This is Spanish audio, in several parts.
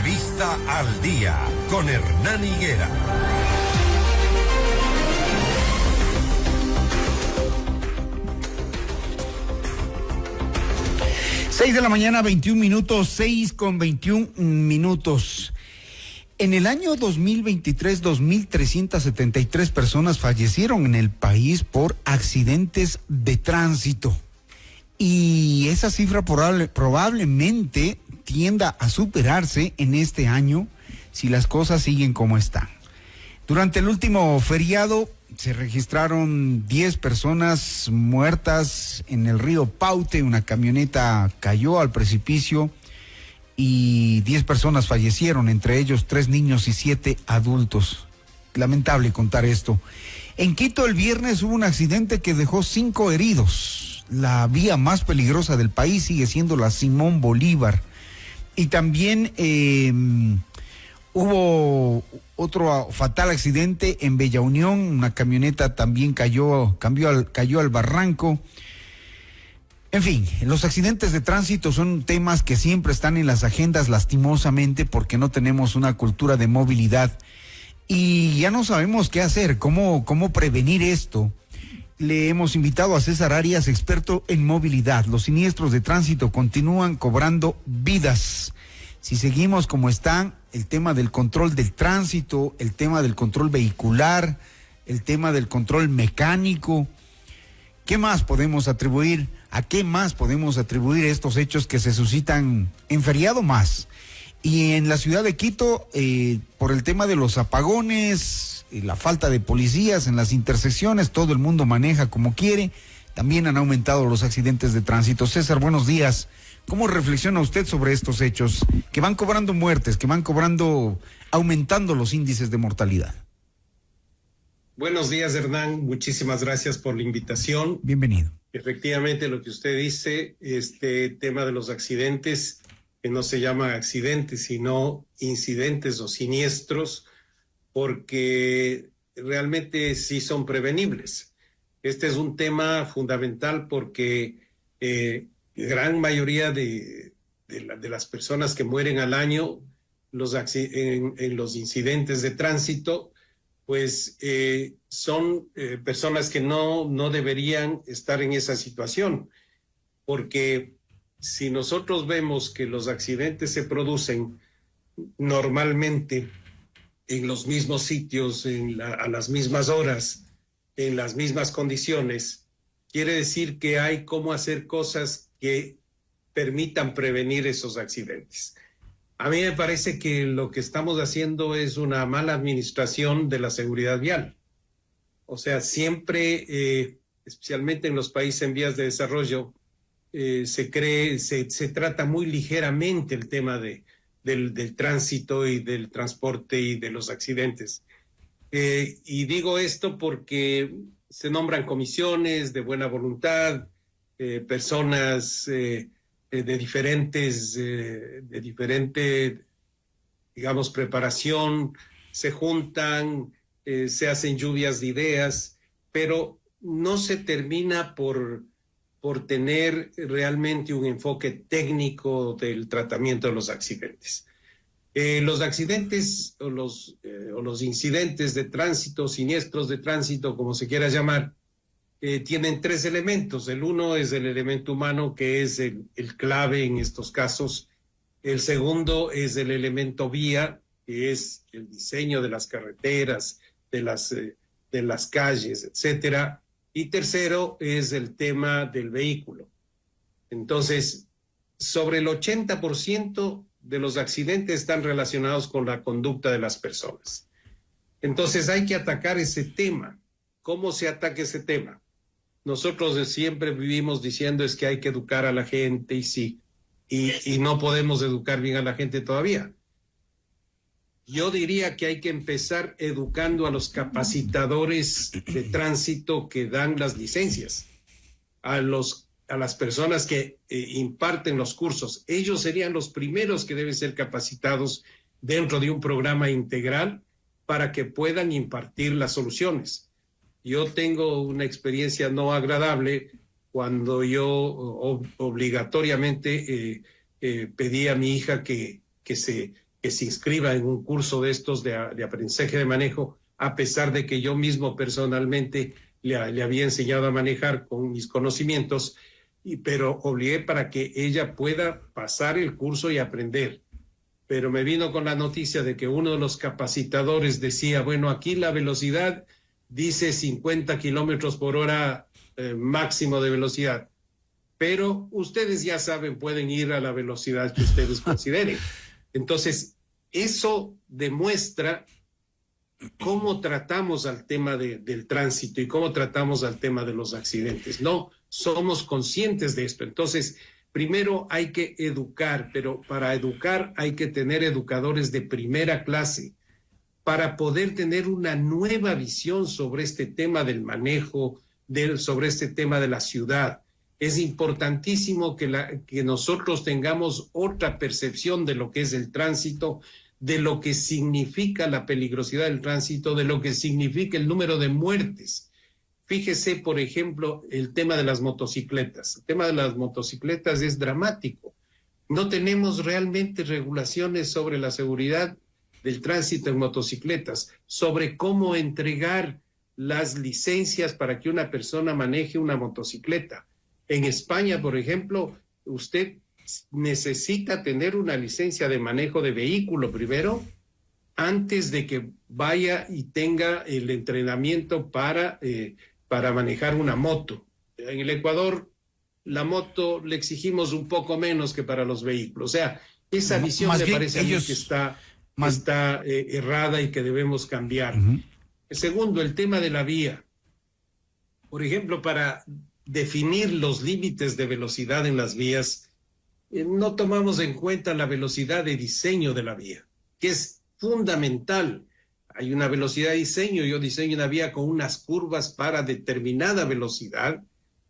Entrevista al Día con Hernán Higuera. Seis de la mañana, 21 minutos, 6:21. En el año 2023, 2.373 personas fallecieron en el país por accidentes de tránsito. Y esa cifra probablemente tienda a superarse en este año si las cosas siguen como están. Durante el último feriado se registraron 10 personas muertas en el río Paute. Una camioneta cayó al precipicio y 10 personas fallecieron, entre ellos 3 niños y 7 adultos. Lamentable contar esto. En Quito el viernes hubo un accidente que dejó 5 heridos. La vía más peligrosa del país sigue siendo la Simón Bolívar. Y también hubo otro fatal accidente en Bella Unión. Una camioneta también cayó al barranco. En fin, los accidentes de tránsito son temas que siempre están en las agendas, lastimosamente, porque no tenemos una cultura de movilidad y ya no sabemos qué hacer, cómo prevenir esto. Le hemos invitado a César Arias, experto en movilidad. Los siniestros de tránsito continúan cobrando vidas. Si seguimos como están, el tema del control del tránsito, el tema del control vehicular, el tema del control mecánico, ¿a qué más podemos atribuir estos hechos que se suscitan en feriado más? Y en la ciudad de Quito, por el tema de los apagones, la falta de policías en las intersecciones, todo el mundo maneja como quiere, también han aumentado los accidentes de tránsito. César, buenos días. ¿Cómo reflexiona usted sobre estos hechos que van cobrando muertes, que van aumentando los índices de mortalidad? Buenos días, Hernán. Muchísimas gracias por la invitación. Bienvenido. Efectivamente, lo que usted dice, este tema de los accidentes, que no se llama accidentes, sino incidentes o siniestros, porque realmente sí son prevenibles. Este es un tema fundamental porque gran mayoría de las personas que mueren al año en los incidentes de tránsito, pues son personas que no deberían estar en esa situación, porque si nosotros vemos que los accidentes se producen normalmente en los mismos sitios, a las mismas horas, en las mismas condiciones, quiere decir que hay cómo hacer cosas que permitan prevenir esos accidentes. A mí me parece que lo que estamos haciendo es una mala administración de la seguridad vial. O sea, siempre, especialmente en los países en vías de desarrollo, se trata muy ligeramente el tema del tránsito y del transporte y de los accidentes. Y digo esto porque se nombran comisiones de buena voluntad, personas de diferente, digamos, preparación, se juntan, se hacen lluvias de ideas, pero no se termina por tener realmente un enfoque técnico del tratamiento de los accidentes. Los accidentes o los incidentes de tránsito, siniestros de tránsito, como se quiera llamar, tienen 3 elementos. El uno es el elemento humano, que es el clave en estos casos. El segundo es el elemento vía, que es el diseño de las carreteras, de las calles, etcétera. Y tercero es el tema del vehículo. Entonces, sobre el 80% de los accidentes están relacionados con la conducta de las personas. Entonces hay que atacar ese tema. ¿Cómo se ataca ese tema? Nosotros siempre vivimos diciendo es que hay que educar a la gente, y sí, y no podemos educar bien a la gente todavía. Yo diría que hay que empezar educando a los capacitadores de tránsito que dan las licencias, a las personas que imparten los cursos. Ellos serían los primeros que deben ser capacitados dentro de un programa integral para que puedan impartir las soluciones. Yo tengo una experiencia no agradable cuando yo obligatoriamente pedí a mi hija que que se inscriba en un curso de estos de aprendizaje de manejo, a pesar de que yo mismo personalmente le había enseñado a manejar con mis conocimientos, pero obligué para que ella pueda pasar el curso y aprender. Pero me vino con la noticia de que uno de los capacitadores decía, bueno, aquí la velocidad dice 50 kilómetros por hora máximo de velocidad, pero ustedes ya saben, pueden ir a la velocidad que ustedes consideren. Entonces, eso demuestra cómo tratamos al tema del tránsito y cómo tratamos al tema de los accidentes. No somos conscientes de esto. Entonces, primero hay que educar, pero para educar hay que tener educadores de primera clase para poder tener una nueva visión sobre este tema del manejo, sobre este tema de la ciudad. Es importantísimo que nosotros tengamos otra percepción de lo que es el tránsito, de lo que significa la peligrosidad del tránsito, de lo que significa el número de muertes. Fíjese, por ejemplo, el tema de las motocicletas. El tema de las motocicletas es dramático. No tenemos realmente regulaciones sobre la seguridad del tránsito en motocicletas, sobre cómo entregar las licencias para que una persona maneje una motocicleta. En España, por ejemplo, usted necesita tener una licencia de manejo de vehículo primero, antes de que vaya y tenga el entrenamiento para manejar una moto. En el Ecuador, la moto le exigimos un poco menos que para los vehículos. O sea, esa visión me parece a mí que está errada y que debemos cambiar. Segundo, el tema de la vía. Por ejemplo, para definir los límites de velocidad en las vías, no tomamos en cuenta la velocidad de diseño de la vía, que es fundamental. Hay una velocidad de diseño, yo diseño una vía con unas curvas para determinada velocidad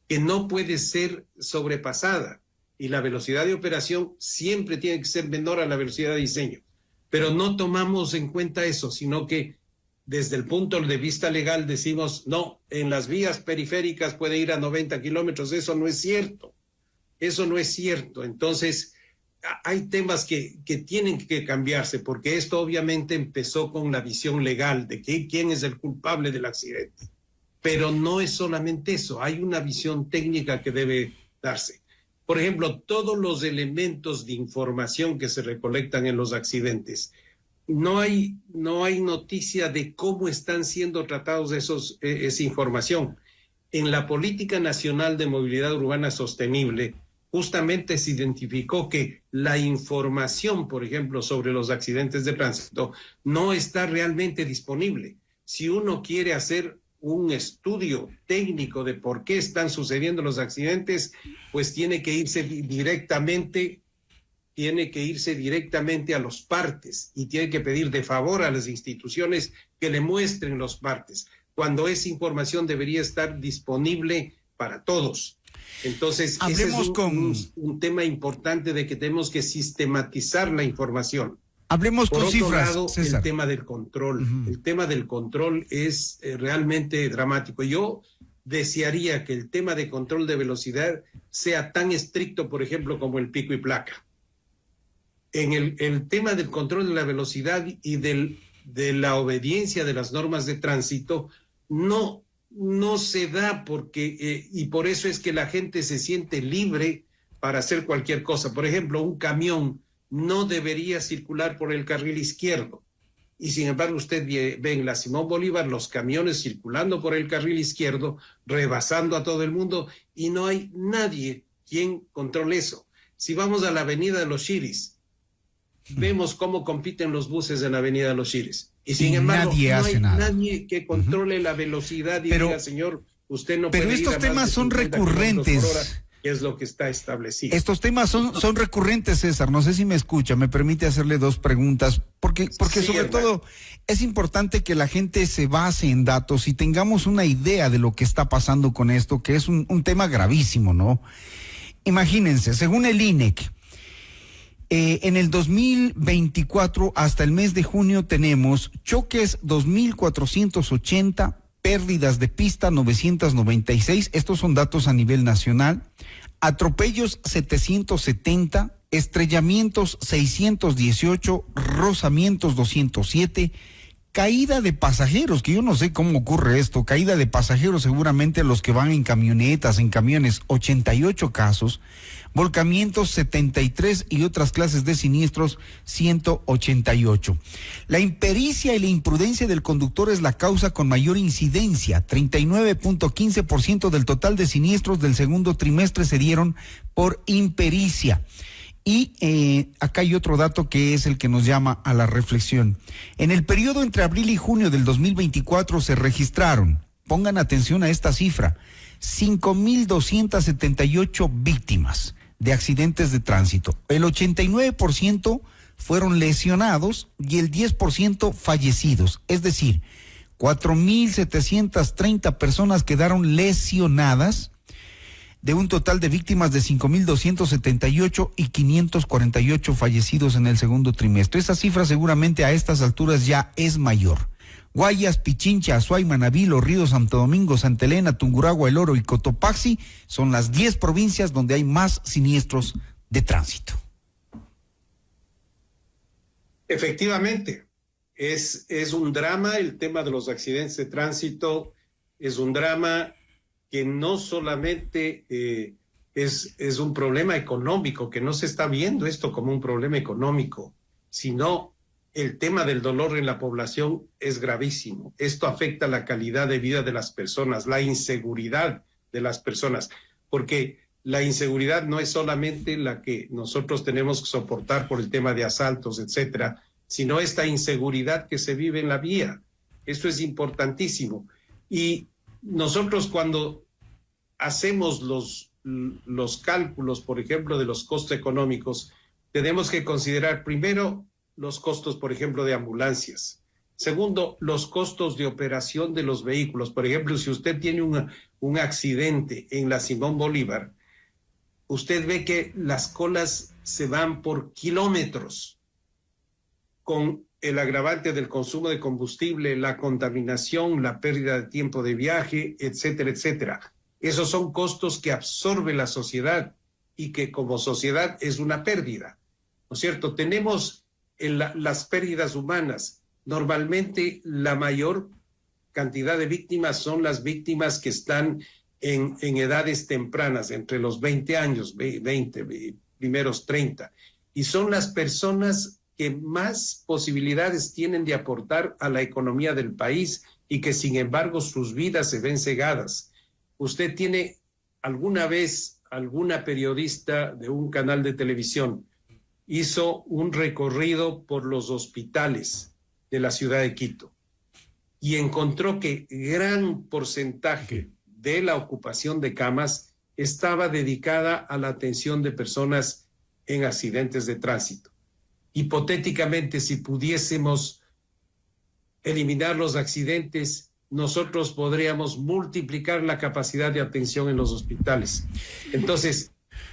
que no puede ser sobrepasada, y la velocidad de operación siempre tiene que ser menor a la velocidad de diseño. Pero no tomamos en cuenta eso, sino que desde el punto de vista legal decimos, no, en las vías periféricas puede ir a 90 kilómetros. Eso no es cierto. Eso no es cierto. Entonces, hay temas que tienen que cambiarse, porque esto obviamente empezó con la visión legal de quién es el culpable del accidente. Pero no es solamente eso, hay una visión técnica que debe darse. Por ejemplo, todos los elementos de información que se recolectan en los accidentes, no hay noticia de cómo están siendo tratados esa información. En la Política Nacional de Movilidad Urbana Sostenible, justamente se identificó que la información, por ejemplo, sobre los accidentes de tránsito, no está realmente disponible. Si uno quiere hacer un estudio técnico de por qué están sucediendo los accidentes, pues tiene que irse directamente a los partes y tiene que pedir de favor a las instituciones que le muestren los partes, cuando esa información debería estar disponible para todos. Entonces, ese es un tema importante de que tenemos que sistematizar la información. Hablemos con cifras. Por otro lado, César, el tema del control. El tema del control es realmente dramático. Yo desearía que el tema de control de velocidad sea tan estricto, por ejemplo, como el pico y placa. En el tema del control de la velocidad y de la obediencia de las normas de tránsito, no se da porque, y por eso es que la gente se siente libre para hacer cualquier cosa. Por ejemplo, un camión no debería circular por el carril izquierdo. Y sin embargo, usted ve en la Simón Bolívar los camiones circulando por el carril izquierdo, rebasando a todo el mundo, y no hay nadie quien controle eso. Si vamos a la Avenida de los Chiris, vemos cómo compiten los buses en la Avenida de los Chiris. Y sin embargo, no hay nadie que controle la velocidad y diga, señor, usted no puede ir a más de 50 kilómetros por hora. Pero estos temas son recurrentes. Que es lo que está establecido. Estos temas son recurrentes, César. No sé si me escucha. Me permite hacerle dos preguntas. Porque sí, sobre todo es importante que la gente se base en datos y tengamos una idea de lo que está pasando con esto, que es un tema gravísimo, ¿no? Imagínense, según el INEC, en el 2024 hasta el mes de junio tenemos choques 2,480, pérdidas de pista 996, estos son datos a nivel nacional, atropellos 770, estrellamientos 618, rozamientos 207, caída de pasajeros, que yo no sé cómo ocurre esto, caída de pasajeros seguramente los que van en camionetas, en camiones, 88 casos, volcamientos 73 y otras clases de siniestros 188. La impericia y la imprudencia del conductor es la causa con mayor incidencia, 39.15% del total de siniestros del segundo trimestre se dieron por impericia. Y acá hay otro dato que es el que nos llama a la reflexión. En el periodo entre abril y junio del 2024 se registraron, pongan atención a esta cifra, 5.278 víctimas de accidentes de tránsito. El 89% fueron lesionados y el 10% fallecidos. Es decir, 4.730 personas quedaron lesionadas, de un total de víctimas de 5.278 y 548 fallecidos en el segundo trimestre. Esa cifra seguramente a estas alturas ya es mayor. Guayas, Pichincha, Azuay, Manabí, Los Ríos, Santo Domingo, Santa Elena, Tungurahua, El Oro y Cotopaxi son las 10 provincias donde hay más siniestros de tránsito. Efectivamente, es un drama el tema de los accidentes de tránsito, es un drama que no solamente es un problema económico, que no se está viendo esto como un problema económico, sino el tema del dolor en la población es gravísimo. Esto afecta la calidad de vida de las personas, la inseguridad de las personas, porque la inseguridad no es solamente la que nosotros tenemos que soportar por el tema de asaltos, etcétera, sino esta inseguridad que se vive en la vía. Esto es importantísimo. Y nosotros cuando hacemos los cálculos, por ejemplo, de los costos económicos, tenemos que considerar primero los costos, por ejemplo, de ambulancias. Segundo, los costos de operación de los vehículos. Por ejemplo, si usted tiene un accidente en la Simón Bolívar, usted ve que las colas se van por kilómetros con el agravante del consumo de combustible, la contaminación, la pérdida de tiempo de viaje, etcétera, etcétera. Esos son costos que absorbe la sociedad y que como sociedad es una pérdida, ¿no es cierto? Tenemos las pérdidas humanas. Normalmente la mayor cantidad de víctimas son las víctimas que están en edades tempranas, entre los 20 años, 20, primeros 30, y son las personas que más posibilidades tienen de aportar a la economía del país y que sin embargo sus vidas se ven cegadas. ¿Usted tiene alguna vez alguna periodista de un canal de televisión hizo un recorrido por los hospitales de la ciudad de Quito y encontró que gran porcentaje de la ocupación de camas estaba dedicada a la atención de personas en accidentes de tránsito? Hipotéticamente, si pudiésemos eliminar los accidentes, nosotros podríamos multiplicar la capacidad de atención en los hospitales. Entonces,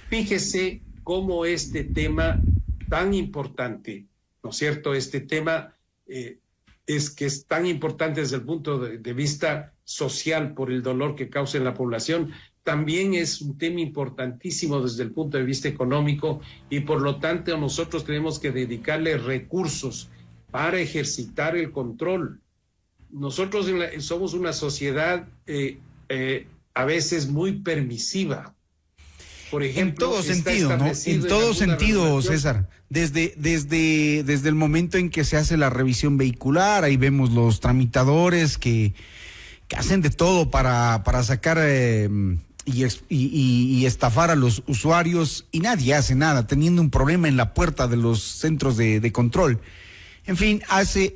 fíjese cómo este tema tan importante, ¿no es cierto? Este tema es tan importante desde el punto de vista social por el dolor que causa en la población, también es un tema importantísimo desde el punto de vista económico y por lo tanto nosotros tenemos que dedicarle recursos para ejercitar el control. Nosotros somos una sociedad a veces muy permisiva. Por ejemplo, en todo sentido, ¿no? En todo sentido, César. Desde el momento en que se hace la revisión vehicular, ahí vemos los tramitadores que hacen de todo para sacar y estafar a los usuarios y nadie hace nada, teniendo un problema en la puerta de los centros de control. En fin, hace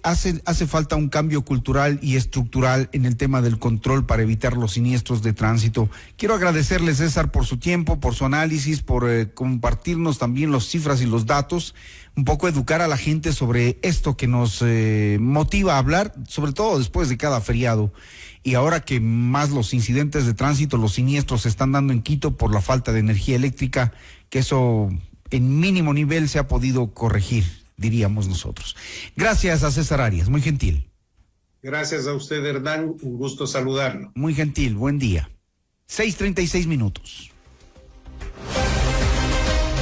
falta un cambio cultural y estructural en el tema del control para evitar los siniestros de tránsito. Quiero agradecerle, César, por su tiempo, por su análisis, por compartirnos también las cifras y los datos, un poco educar a la gente sobre esto que nos motiva a hablar, sobre todo después de cada feriado. Y ahora que más los incidentes de tránsito, los siniestros se están dando en Quito por la falta de energía eléctrica, que eso en mínimo nivel se ha podido corregir, diríamos nosotros. Gracias a César Arias, muy gentil. Gracias a usted, Hernán, un gusto saludarlo. Muy gentil, buen día. 6:36 minutos.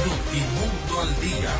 Notimundo al día.